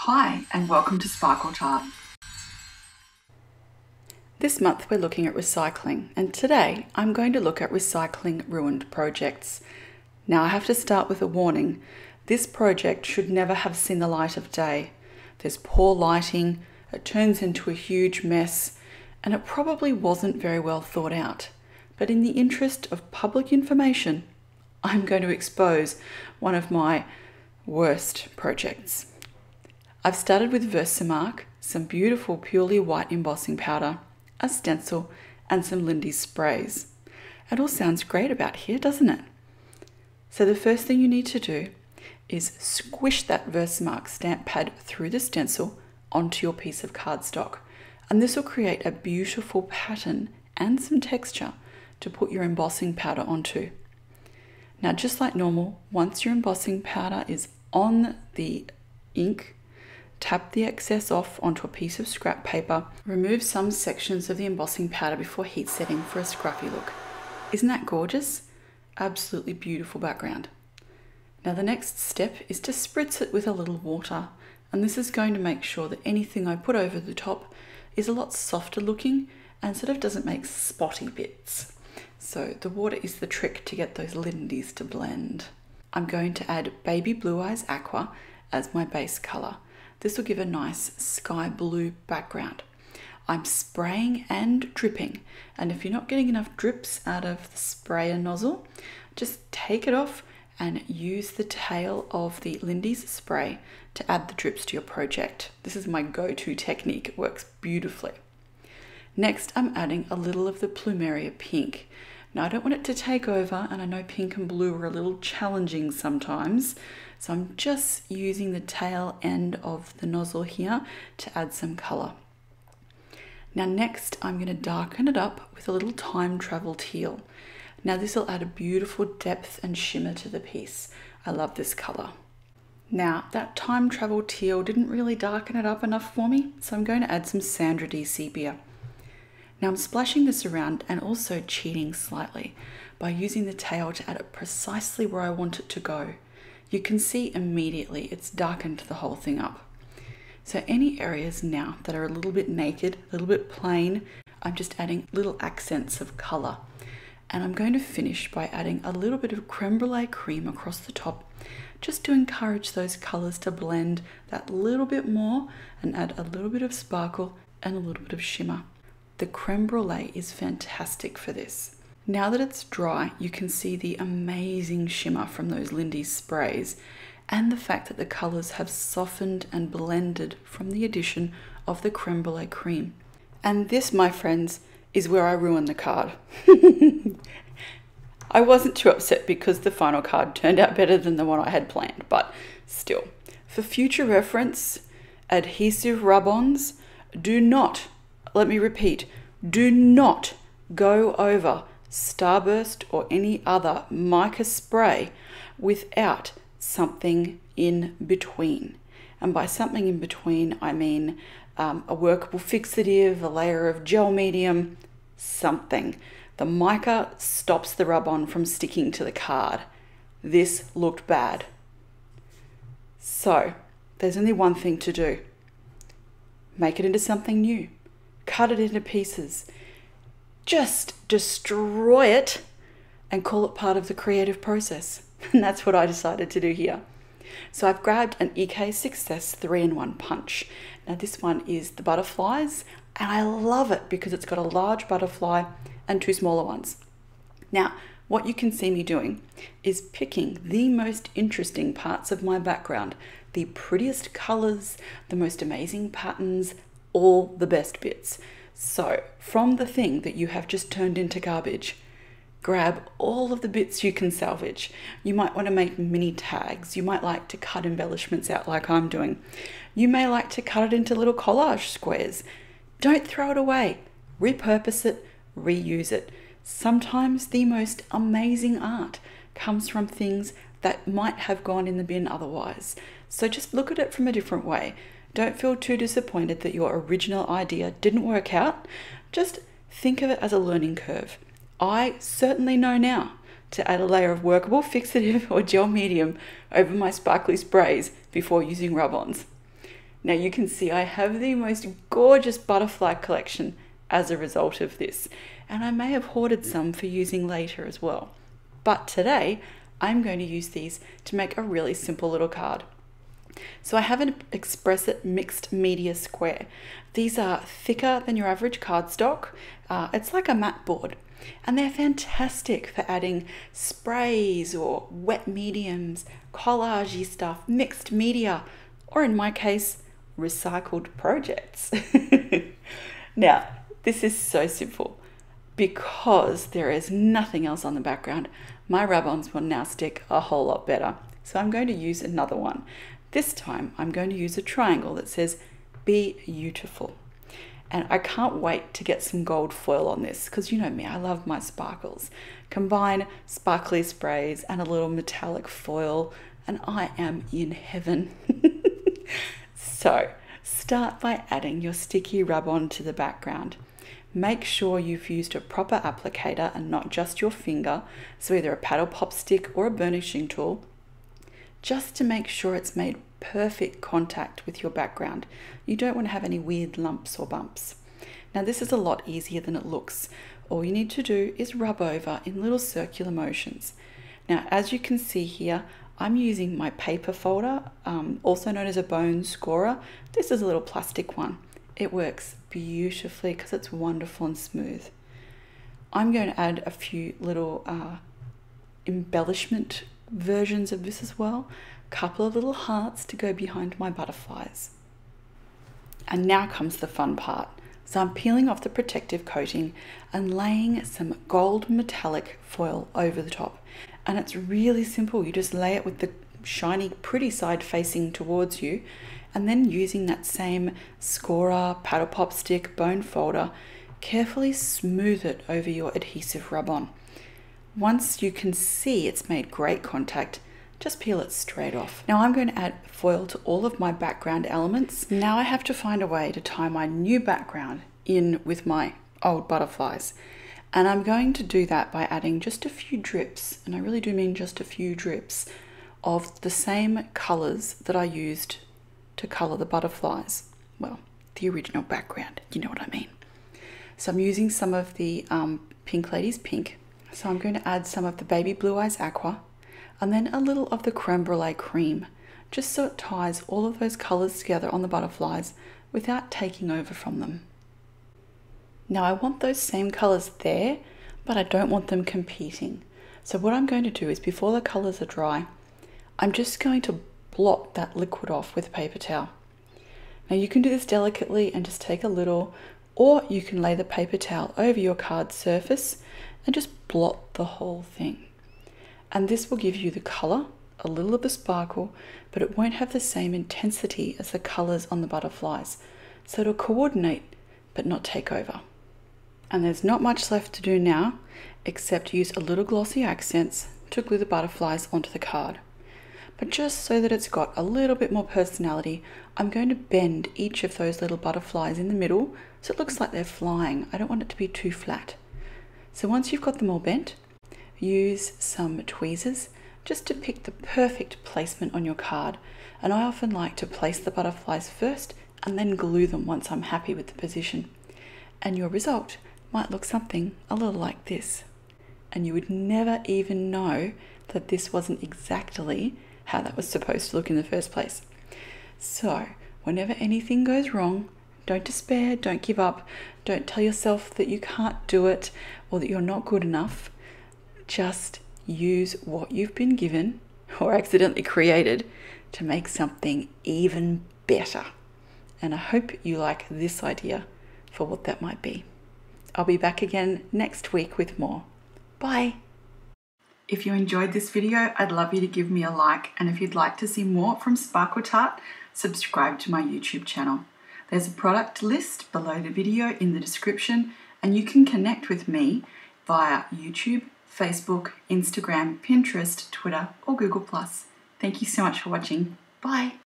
Hi and welcome to Sparkle Tart. This month we're looking at recycling, and today I'm going to look at recycling ruined projects. Now I have to start with a warning. This project should never have seen the light of day. There's poor lighting, it turns into a huge mess, and it probably wasn't very well thought out. But in the interest of public information, I'm going to expose one of my worst projects. I've started with Versamark, some beautiful purely white embossing powder, a stencil, and some Lindy sprays. It all sounds great about here, doesn't it? So the first thing you need to do is squish that Versamark stamp pad through the stencil onto your piece of cardstock. And this will create a beautiful pattern and some texture to put your embossing powder onto. Now, just like normal, once your embossing powder is on the ink, tap the excess off onto a piece of scrap paper. Remove some sections of the embossing powder before heat setting for a scruffy look. Isn't that gorgeous? Absolutely beautiful background. Now the next step is to spritz it with a little water, and this is going to make sure that anything I put over the top is a lot softer looking and sort of doesn't make spotty bits. So the water is the trick to get those Lindys to blend. I'm going to add Baby Blue Eyes Aqua as my base colour. This will give a nice sky blue background. I'm spraying and dripping, and if you're not getting enough drips out of the sprayer nozzle, just take it off and use the tail of the Lindy's spray to add the drips to your project. This is my go-to technique, it works beautifully. Next, I'm adding a little of the Plumeria pink. Now I don't want it to take over, and I know pink and blue are a little challenging sometimes, so I'm just using the tail end of the nozzle here to add some colour. Now next I'm going to darken it up with a little time travel teal. Now this will add a beautiful depth and shimmer to the piece. I love this colour. Now that time travel teal didn't really darken it up enough for me, so I'm going to add some Sandra-Dee Sepia. Now I'm splashing this around and also cheating slightly by using the tail to add it precisely where I want it to go. You can see immediately it's darkened the whole thing up. So any areas now that are a little bit naked, a little bit plain, I'm just adding little accents of colour. And I'm going to finish by adding a little bit of Creme Brulee Cream across the top, just to encourage those colours to blend that little bit more and add a little bit of sparkle and a little bit of shimmer. The Creme Brulee is fantastic for this. Now that it's dry, you can see the amazing shimmer from those Lindy sprays and the fact that the colours have softened and blended from the addition of the Creme Brulee Cream. And this, my friends, is where I ruined the card. I wasn't too upset because the final card turned out better than the one I had planned, but still. For future reference, adhesive rub-ons, do not, let me repeat, do not go over Starburst or any other mica spray without something in between. And by something in between, I mean a workable fixative, a layer of gel medium, something. The mica stops the rub-on from sticking to the card. This looked bad. So there's only one thing to do. Make it into something new. Cut it into pieces. Just destroy it and call it part of the creative process. And that's what I decided to do here. So I've grabbed an EK Success 3-in-1 punch. Now this one is the butterflies, and I love it because it's got a large butterfly and two smaller ones. Now, what you can see me doing is picking the most interesting parts of my background, the prettiest colors, the most amazing patterns, all the best bits. So from the thing that you have just turned into garbage, grab all of the bits you can salvage. You might want to make mini tags. You might like to cut embellishments out like I'm doing. You may like to cut it into little collage squares. Don't throw it away. Repurpose it, reuse it. Sometimes the most amazing art comes from things that might have gone in the bin otherwise. So just look at it from a different way. Don't feel too disappointed that your original idea didn't work out. Just think of it as a learning curve. I certainly know now to add a layer of workable fixative or gel medium over my sparkly sprays before using rub-ons. Now you can see I have the most gorgeous butterfly collection as a result of this, and I may have hoarded some for using later as well. But today I'm going to use these to make a really simple little card. So I have an Express It mixed media square. These are thicker than your average cardstock. It's like a mat board, and they're fantastic for adding sprays or wet mediums, collagey stuff, mixed media, or in my case, recycled projects. Now, this is so simple. Because there is nothing else on the background, my rub-ons will now stick a whole lot better. So I'm going to use another one. This time I'm going to use a triangle that says Be Beautiful. And I can't wait to get some gold foil on this, because you know me, I love my sparkles. Combine sparkly sprays and a little metallic foil and I am in heaven. So start by adding your sticky rub-on to the background. Make sure you've used a proper applicator and not just your finger, so either a paddle pop stick or a burnishing tool, just to make sure it's made perfect contact with your background. You don't want to have any weird lumps or bumps. Now this is a lot easier than it looks. All you need to do is rub over in little circular motions. Now as you can see here, I'm using my paper folder, also known as a bone scorer. This is a little plastic one. It works beautifully because it's wonderful and smooth. I'm going to add a few little embellishment versions of this as well. A couple of little hearts to go behind my butterflies. And now comes the fun part. So I'm peeling off the protective coating and laying some gold metallic foil over the top. And it's really simple. You just lay it with the shiny, pretty side facing towards you, and then using that same scorer, paddle pop stick, bone folder, carefully smooth it over your adhesive rub-on. Once you can see it's made great contact, just peel it straight off. Now I'm going to add foil to all of my background elements. Now I have to find a way to tie my new background in with my old butterflies. And I'm going to do that by adding just a few drips, and I really do mean just a few drips, of the same colors that I used to color the butterflies. Well, the original background, you know what I mean. So I'm using some of the Pink Lady's Pink. So I'm going to add some of the Baby Blue Eyes Aqua, and then a little of the Creme Brulee Cream, just so it ties all of those colors together on the butterflies without taking over from them. Now I want those same colors there, but I don't want them competing. So what I'm going to do is, before the colors are dry, I'm just going to blot that liquid off with a paper towel. Now you can do this delicately and just take a little, or you can lay the paper towel over your card surface and just blot the whole thing. And this will give you the color, a little of the sparkle, but it won't have the same intensity as the colors on the butterflies. So it'll coordinate, but not take over. And there's not much left to do now, except use a little Glossy Accents to glue the butterflies onto the card. But just so that it's got a little bit more personality, I'm going to bend each of those little butterflies in the middle so it looks like they're flying. I don't want it to be too flat. So once you've got them all bent, use some tweezers just to pick the perfect placement on your card. And I often like to place the butterflies first and then glue them once I'm happy with the position. And your result might look something a little like this. And you would never even know that this wasn't exactly how that was supposed to look in the first place. So whenever anything goes wrong, don't despair, don't give up, don't tell yourself that you can't do it or that you're not good enough. Just use what you've been given or accidentally created to make something even better. And I hope you like this idea for what that might be. I'll be back again next week with more. Bye. If you enjoyed this video, I'd love you to give me a like, and if you'd like to see more from Sparkle Tart, subscribe to my YouTube channel. There's a product list below the video in the description, and you can connect with me via YouTube, Facebook, Instagram, Pinterest, Twitter, or Google+. Thank you so much for watching. Bye.